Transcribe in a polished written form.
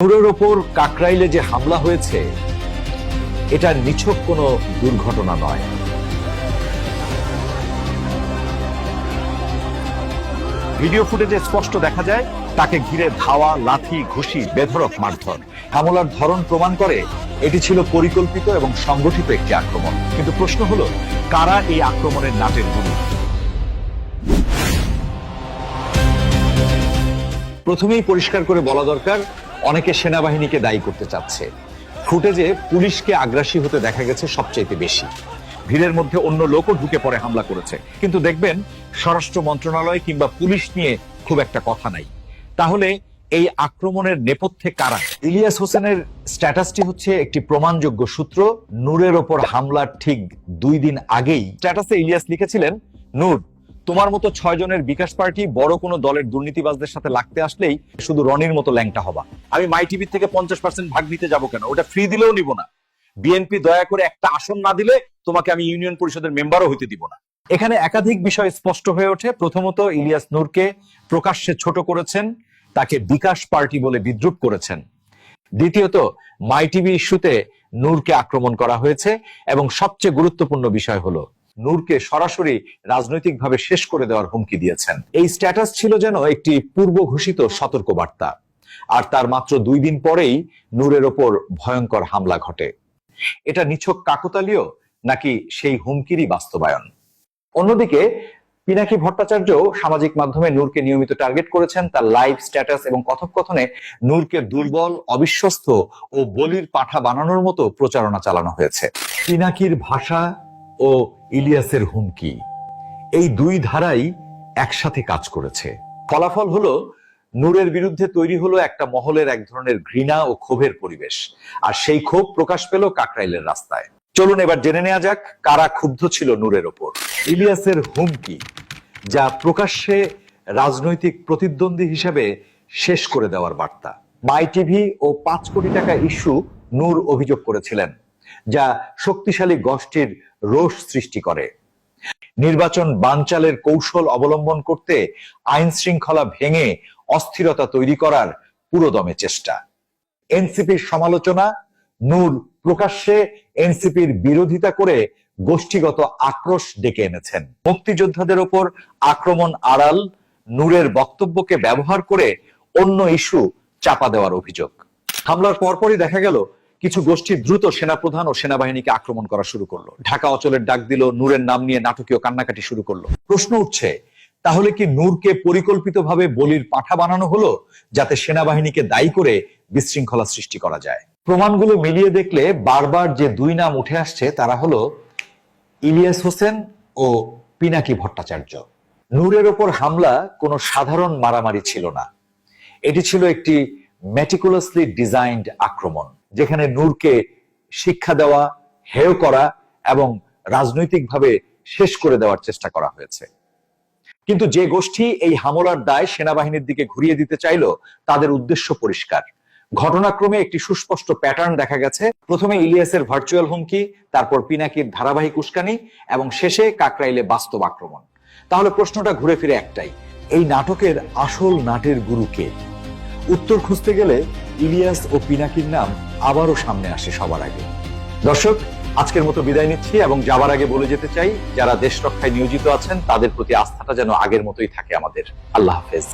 নূরের ওপর কাকরাইলে যে হামলা হয়েছে এটা নিছক কোনো দুর্ঘটনা নয়। ভিডিও ফুটেজে স্পষ্ট দেখা যায় তাকে ঘিরে ধাওয়া, লাথি, ঘুষি, বেধড়ক মারধর। হামলার ধরন প্রমাণ করে এটি ছিল পরিকল্পিত এবং সংগঠিত একটি আক্রমণ। কিন্তু প্রশ্ন হলো, কারা এই আক্রমণের নাটের গুরু? প্রথমেই পরিষ্কার করে বলা দরকার, অনেকে সেনাবাহিনীকে দায়ী করতে চাচ্ছে। ফুটেজে পুলিশকে আগ্রাসী হতে দেখা গেছে সবচাইতে বেশি। ভিড়ের মধ্যে অন্য লোকও ঢুকে পড়ে হামলা করেছে, কিন্তু দেখবেন স্বরাষ্ট্র মন্ত্রণালয় কিংবা পুলিশ নিয়ে খুব একটা কথা নাই। তাহলে এই আক্রমণের নেপথ্যে কারা? ইলিয়াস হোসেনের স্ট্যাটাসটি হচ্ছে একটি প্রমাণযোগ্য সূত্র। নূরের ওপর হামলার ঠিক 2 দিন আগেই স্ট্যাটাসে ইলিয়াস লিখেছিলেন, নূর, তোমার মতো 6 জনের বিকাশ পার্টি বড় কোনো দলের দুর্নীতিবাজদের সাথে লাগতে আসলেই শুধু রনির মতো ল্যাংটা হবা। আমি মাই টিভি থেকে 50% ভাগ নিতে যাব কেন? ওটা ফ্রি দিলেও নিব না। বিএনপি দয়া করে একটা আসন না দিলে তোমাকে আমি ইউনিয়ন পরিষদের মেম্বারও হইতে দিব না। এখানে একাধিক বিষয় স্পষ্ট হয়ে ওঠে। প্রথমত, ইলিয়াস নূরকে প্রকাশ্যে ছোট করেছেন, তাকে বিকাশ পার্টি বলে বিদ্রূপ করেছেন। দ্বিতীয়ত, মাই টিভি ইস্যুতে নূরকে আক্রমণ করা হয়েছে এবং সবচেয়ে গুরুত্বপূর্ণ বিষয় হলো নূরকে সরাসরি রাজনৈতিকভাবে শেষ করে দেওয়ার হুমকি দিয়েছেন। এই স্ট্যাটাস ছিল যেন একটি পূর্ব ঘোষিত সতর্কবার্তা। আর তার মাত্র 2 দিন পরেই নূরের ওপর ভয়ঙ্কর হামলা ঘটে। এটা নিছক কাকতালীয় নাকি সেই হুমকিরই বাস্তবায়ন? অন্যদিকে পিনাকি ভট্টাচার্য সামাজিক মাধ্যমে নূরকে নিয়মিত টার্গেট করেছেন। তার লাইভ, স্ট্যাটাস এবং কথোপকথনে নূরকে দুর্বল, অবিশ্বস্ত ও বলির পাঠা বানানোর মতো প্রচারণা চালানো হয়েছে। পিনাকির ভাষা ও ইলিয়াসের হুমকি, এই 2 ধারাই একসাথে কাজ করেছে। ফলাফল হলো, নূরের বিরুদ্ধে তৈরি হলো একটা মহলের এক ধরনের ঘৃণা ও ক্ষোভের পরিবেশ। আর সেই ক্ষোভ প্রকাশ পেল কাকরাইলের রাস্তায়। চলুন এবার জেনে নেওয়া যাক কারা ক্ষুব্ধ ছিল নূরের ওপর। ইলিয়াসের হুমকি, যা প্রকাশ্যে রাজনৈতিক প্রতিদ্বন্দ্বী হিসেবে শেষ করে দেওয়ার বার্তা। মাই টিভি ও 5 কোটি টাকা ইস্যু নূর অভিযোগ করেছিলেন, যা শক্তিশালী গোষ্ঠীর রোষ সৃষ্টি করে। নির্বাচন বানচালের কৌশল অবলম্বন করতে আইন শৃঙ্খলা ভেঙে অস্থিরতা তৈরি করার পুরোদমে চেষ্টা। এনসিপির সমালোচনা, নূর প্রকাশ্যে এনসিপির বিরোধিতা করে গোষ্ঠীগত আক্রোশ ডেকে এনেছেন। মুক্তিযোদ্ধাদের ওপর আক্রমণ আড়াল নূরের বক্তব্যকে ব্যবহার করে অন্য ইস্যু চাপা দেওয়ার অভিযোগ। হামলার পরপরই দেখা গেল কিছু গোষ্ঠী দ্রুত সেনাপ্রধান ও সেনাবাহিনীকে আক্রমণ করা শুরু করলো। ঢাকা অচলের ডাক দিল, নূরের নাম নিয়ে নাটকীয় কান্নাকাটি শুরু করলো। প্রশ্ন উঠছে, তাহলে কি নূরকে পরিকল্পিতভাবে বলির পাঠা বানানো হলো যাতে সেনাবাহিনীকে দায়ী করে বিশৃঙ্খলা সৃষ্টি করা যায়? প্রমাণগুলো মিলিয়ে দেখলে বারবার যে 2 নাম উঠে আসছে তারা হলো ইলিয়াস হোসেন ও পিনাকি ভট্টাচার্য। নূরের ওপর হামলা কোনো সাধারণ মারামারি ছিল না। এটি ছিল একটি মেটিকুলাসলি ডিজাইনড আক্রমণ, যেখানে নূরকে শিক্ষা দেওয়া, হেয় করা এবং রাজনৈতিকভাবে শেষ করে দেওয়ার চেষ্টা করা হয়েছে। কিন্তু যে গোষ্ঠী এই হামলার দায় সেনাবাহিনীর দিকে ঘুরিয়ে দিতে চাইল, তাদের উদ্দেশ্য পরিষ্কার। ঘটনাক্রমে একটি সুস্পষ্ট প্যাটার্ন দেখা গেছে। প্রথমে ইলিয়াসের ভার্চুয়াল হুমকি, তারপর পিনাকির ধারাবাহিক উস্কানি এবং শেষে কাকরাইলে বাস্তব আক্রমণ। তাহলে প্রশ্নটা ঘুরে ফিরে একটাই, এই নাটকের আসল নাটের গুরু কে? উত্তর খুঁজতে গেলে ইলিয়াস ও পিনাকির নাম আবারও সামনে আসে সবার আগে। দর্শক, আজকের মতো বিদায় নিচ্ছি এবং যাবার আগে বলে যেতে চাই, যারা দেশ রক্ষায় নিয়োজিত আছেন তাদের প্রতি আস্থাটা যেন আগের মতোই থাকে আমাদের। আল্লাহ হাফেজ।